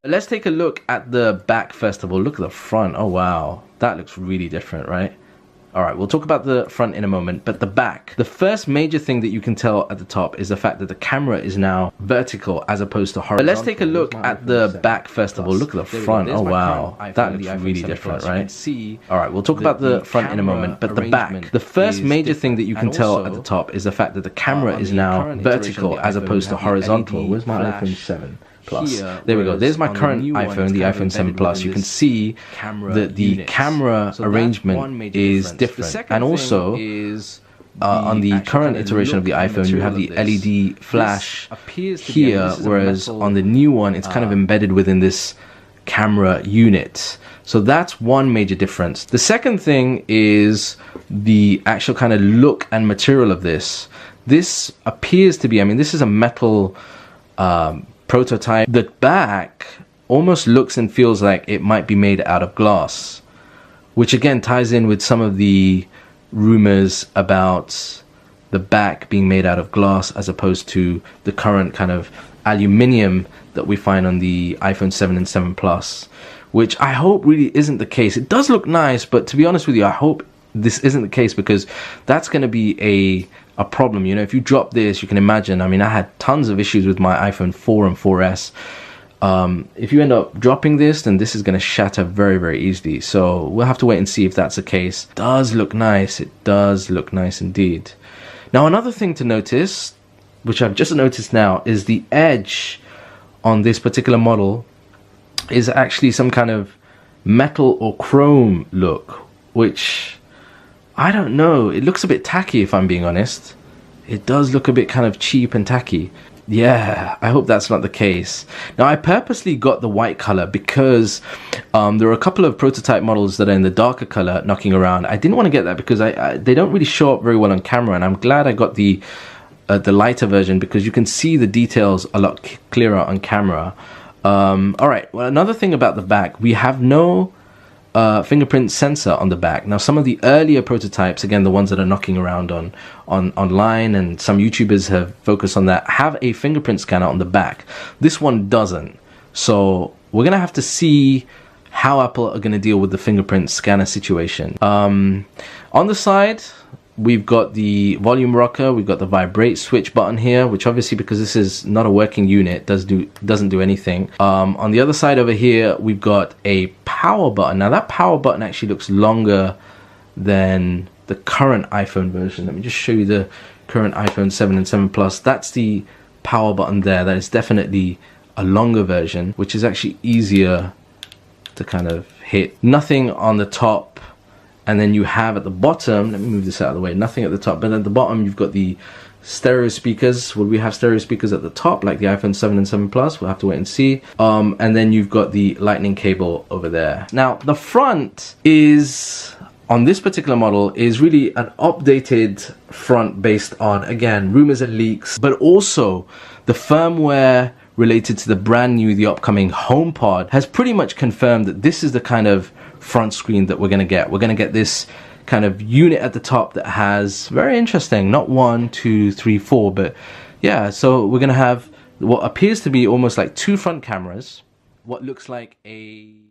Let's take a look at the back first of all. Look at the front. Oh wow, that looks really different, right? All right, we'll talk about the front in a moment, but the back. The first major thing that you can tell at the top is the fact that the camera is now vertical as opposed to horizontal. But let's take a look at the back first of all. Look at the front. Oh wow, that looks really different, right? All right, we'll talk about the front in a moment, but the back. The first major thing that you can tell at the top is the fact that the camera is now vertical as opposed to horizontal. Where's my iPhone 7 Plus? There we go. There's my current iPhone, the iPhone 7 Plus. You can see that the camera arrangement is different. And also, on the current iteration of the iPhone, you have the LED flash here, whereas on the new one, it's kind of embedded within this camera unit. So that's one major difference. The second thing is the actual kind of look and material of this. This appears to be, I mean, this is a metal prototype. The back almost looks and feels like it might be made out of glass, which again ties in with some of the rumors about the back being made out of glass as opposed to the current kind of aluminium that we find on the iPhone 7 and 7 Plus, which I hope really isn't the case. It does look nice, but to be honest with you, I hope this isn't the case, because that's going to be a problem. You know, if you drop this, you can imagine, I mean, I had tons of issues with my iPhone 4 and 4S. If you end up dropping this, then this is going to shatter very, very easily. So we'll have to wait and see if that's the case. It does look nice. It does look nice indeed. Now, another thing to notice, which I've just noticed now, is the edge on this particular model is actually some kind of metal or chrome look, which I don't know, it looks a bit tacky if I'm being honest. It does look a bit kind of cheap and tacky. Yeah, I hope that's not the case. Now, I purposely got the white color because there are a couple of prototype models that are in the darker color knocking around. I didn't want to get that because they don't really show up very well on camera, and I'm glad I got the lighter version because you can see the details a lot clearer on camera. All right, well, another thing about the back, we have no fingerprint sensor on the back. Now, some of the earlier prototypes, again, the ones that are knocking around online, and some YouTubers have focused on that, have a fingerprint scanner on the back. This one doesn't. So we're gonna have to see how Apple are gonna deal with the fingerprint scanner situation. On the side, we've got the volume rocker, we've got the vibrate switch button here, which obviously, because this is not a working unit, doesn't do anything. On the other side over here, we've got a power button. Now, that power button actually looks longer than the current iPhone version. Let me just show you the current iPhone 7 and 7 Plus. That's the power button there. That is definitely a longer version, which is actually easier to kind of hit. Nothing on the top. And then you have at the bottom, let me move this out of the way, nothing at the top, but at the bottom you've got the stereo speakers. Will we have stereo speakers at the top like the iPhone 7 and 7 Plus? We'll have to wait and see. And then you've got the lightning cable over there. Now, the front is, on this particular model, is really an updated front based on, again, rumors and leaks, but also the firmware related to the brand new, the upcoming HomePod has pretty much confirmed that this is the kind of front screen that we're going to get. We're going to get this kind of unit at the top that has, very interesting, not 1, 2, 3, 4, but yeah, so we're going to have what appears to be almost like 2 front cameras, what looks like a